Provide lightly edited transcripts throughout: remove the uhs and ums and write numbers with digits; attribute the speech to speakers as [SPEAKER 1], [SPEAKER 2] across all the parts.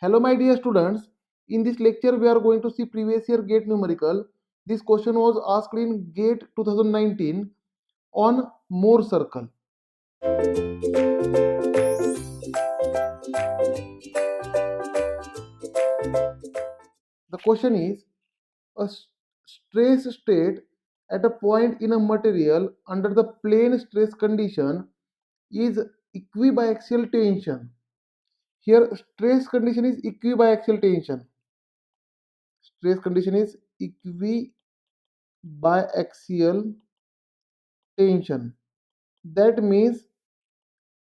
[SPEAKER 1] Hello my dear students, in this lecture we are going to see previous year GATE numerical. This question was asked in GATE 2019 on Mohr circle. The question is a stress state at a point in a material under the plane stress condition is equibiaxial tension. Here stress condition is equibiaxial tension. Stress condition is equibiaxial tension. That means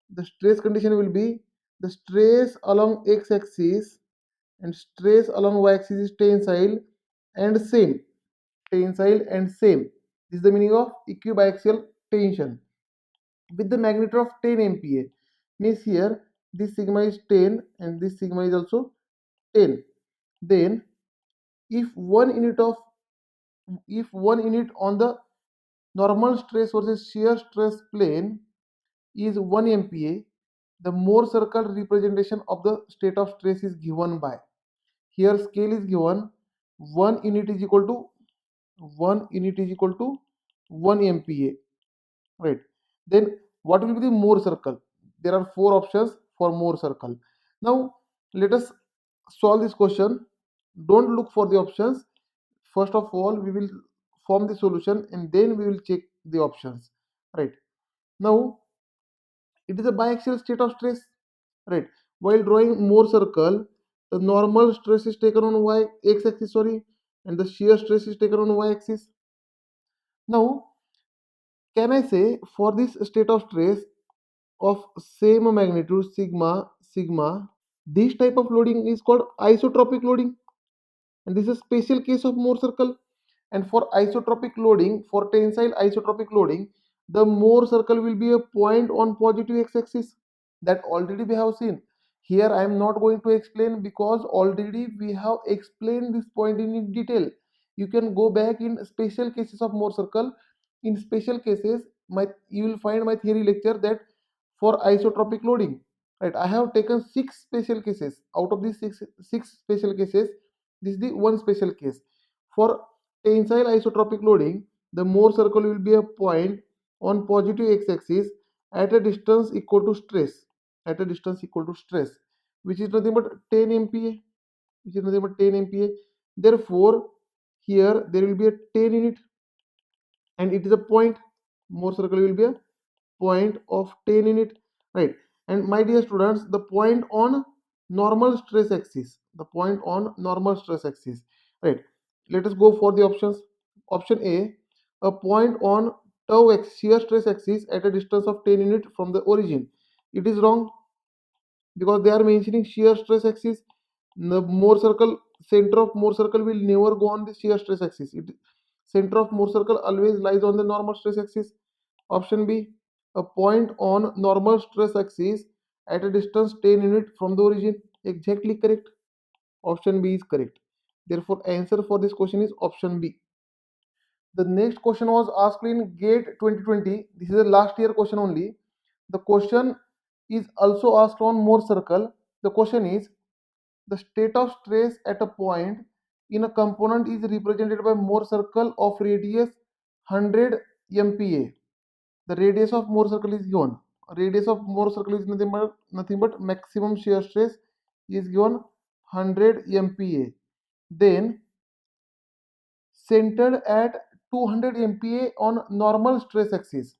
[SPEAKER 1] the stress condition will be the stress along x-axis and stress along y-axis is tensile and same. Tensile and same. This is the meaning of equibiaxial tension with the magnitude of 10 MPa. Means here this sigma is 10 and this sigma is also 10. Then if one unit on the normal stress versus shear stress plane is 1 MPa, the Mohr circle representation of the state of stress is given by. Here scale is given 1 unit is equal to 1 MPa, right? Then what will be the Mohr circle? There are four options for Mohr circle. Now let us solve this question. Don't look for the options. First of all, we will form the solution and then we will check the options, right? Now it is a biaxial state of stress, right? While drawing Mohr circle, the normal stress is taken on x axis, sorry, and the shear stress is taken on y axis. Now can I say for this state of stress of same magnitude sigma, this type of loading is called isotropic loading, and this is a special case of Mohr circle. And for isotropic loading, for tensile isotropic loading, the Mohr circle will be a point on positive x-axis. That already we have seen. Here I am not going to explain because already we have explained this point in detail. You can go back in special cases of Mohr circle. In special cases, you will find my theory lecture that for isotropic loading, right? I have taken 6 special cases. Out of these six special cases, this is the one special case. For tensile isotropic loading, the Mohr circle will be a point on positive x-axis at a distance equal to stress, which is nothing but 10 MPa, Therefore, here there will be a 10 unit, and it is a point. Mohr circle will be a point of 10 unit, right? And my dear students, the point on normal stress axis, right? Let us go for the options. Option A point on tau x shear stress axis at a distance of 10 unit from the origin. It is wrong because they are mentioning shear stress axis. The Mohr circle, center of Mohr circle will never go on the shear stress axis. Center of Mohr circle always lies on the normal stress axis. Option B, a point on normal stress axis at a distance 10 unit from the origin. Exactly correct. Option B is correct. Therefore, answer for this question is option B. The next question was asked in GATE 2020. This is a last year question only. The question is also asked on Mohr circle. The question is the state of stress at a point in a component is represented by Mohr circle of radius 100 MPa. The radius of Mohr circle is given. Radius of Mohr circle is nothing but maximum shear stress is given 100 MPa. Then centered at 200 MPa on normal stress axis.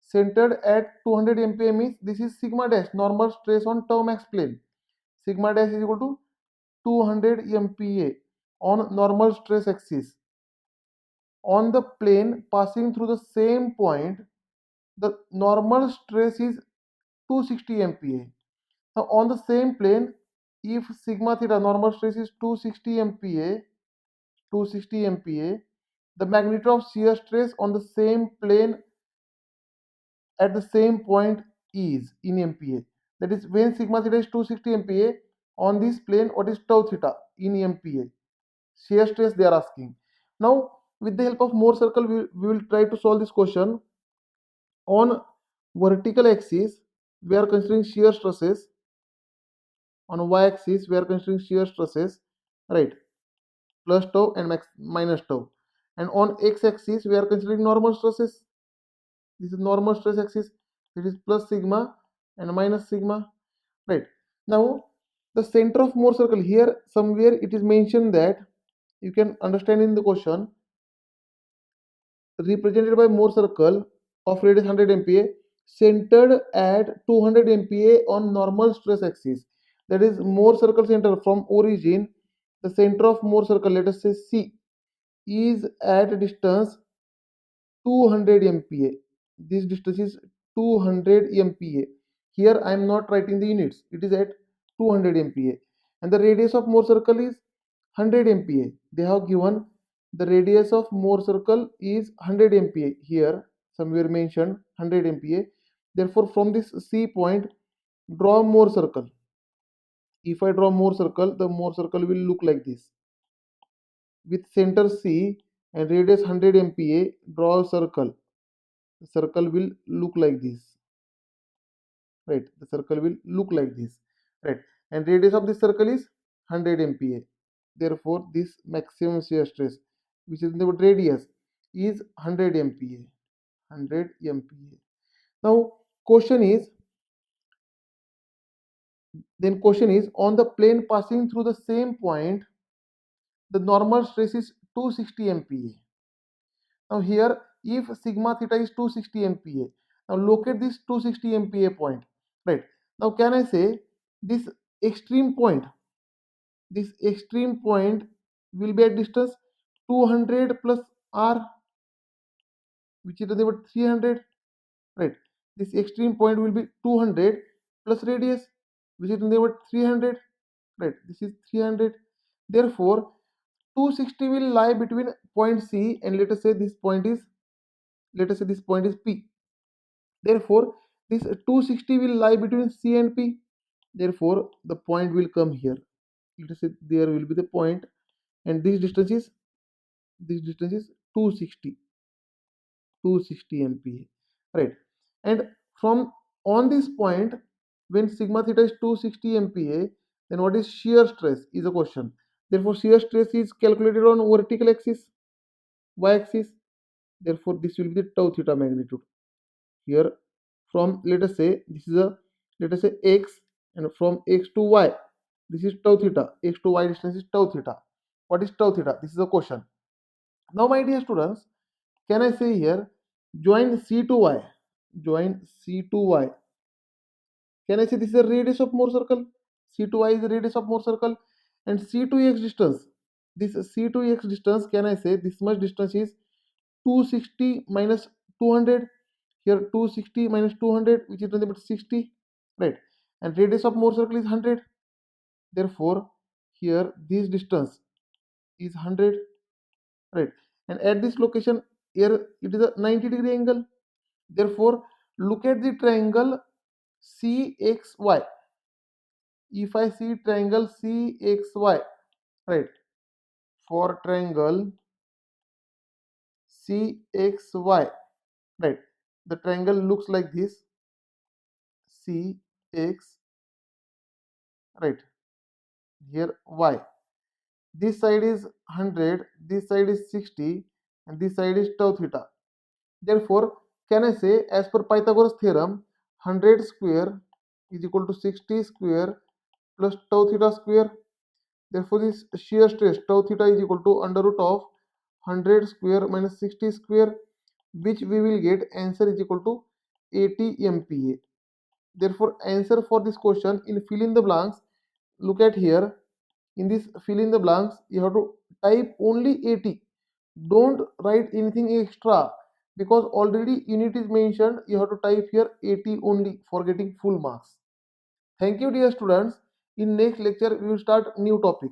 [SPEAKER 1] Centered at 200 MPa means this is sigma dash, normal stress on tau max plane. Sigma dash is equal to 200 MPa on normal stress axis. On the plane passing through the same point, the normal stress is 260 MPa. Now on the same plane, if sigma theta normal stress is 260 MPa, the magnitude of shear stress on the same plane at the same point is in MPa. That is, when sigma theta is 260 MPa, on this plane, what is tau theta in MPa? Shear stress they are asking. Now, with the help of Mohr circle, we will try to solve this question. On vertical axis, we are considering shear stresses. On y-axis we are considering shear stresses, right, plus tau and minus tau, and on x-axis we are considering normal stresses. This is normal stress axis, it is plus sigma and minus sigma, right. Now the center of Mohr circle, here somewhere it is mentioned that, you can understand in the question, represented by Mohr circle of radius 100 MPa centered at 200 MPa on normal stress axis. That is Mohr circle center from origin, the center of Mohr circle, let us say C, is at a distance 200 MPa. This distance is 200 MPa. Here I am not writing the units, it is at 200 MPa, and the radius of Mohr circle is 100 MPa. They have given the radius of Mohr circle is 100 MPa. Here somewhere mentioned 100 MPa. Therefore, from this C point, draw Mohr circle. If I draw Mohr circle, the Mohr circle will look like this. With center C and radius 100 MPa, draw a circle. The circle will look like this, right. The circle will look like this, right, and radius of this circle is 100 MPa. Therefore this maximum shear stress, which is the radius, is 100 MPa. 100 MPa. Now question is, on the plane passing through the same point, the normal stress is 260 MPa. Now here, if sigma theta is 260 MPa, now locate this 260 MPa point, right. Now can I say this extreme point, will be at distance 200 plus r, which is about 300, right. This extreme point will be 200 plus radius, which is about 300, right. This is 300. Therefore 260 will lie between point C and let us say this point is P. Therefore this 260 will lie between C and P. Therefore the point will come here. Let us say there will be the point, and this distance is 260 MPa, right. And from on this point, when sigma theta is 260 MPa, then what is shear stress is a question. Therefore shear stress is calculated on vertical axis, y axis. Therefore this will be the tau theta magnitude. Here from, let us say x, and from x to y, this is tau theta. X to y distance is tau theta. What is tau theta? This is a question. Now my dear students, can I say here, join C to y, can I say this is the radius of Mohr circle? C to y is the radius of Mohr circle, and C to x distance, this C to x distance, can I say this much distance is 260 minus 200. Here 260 minus 200, which is nothing but 60, right, and radius of Mohr circle is 100. Therefore here this distance is 100, right, and at this location here it is a 90-degree angle. Therefore look at the triangle CXY. If I see triangle CXY, right, for triangle CXY, right, the triangle looks like this, CX, right, here Y. This side is 100, this side is 60, and this side is tau theta. Therefore can I say, as per Pythagoras theorem, 100 square is equal to 60 square plus tau theta square. Therefore this shear stress tau theta is equal to under root of 100 square minus 60 square, which we will get answer is equal to 80 MPa. Therefore answer for this question in fill in the blanks, look at here, in this fill in the blanks you have to type only 80. Don't write anything extra, because already unit is mentioned. You have to type here 80 only for getting full marks. Thank you dear students. In next lecture we will start new topic.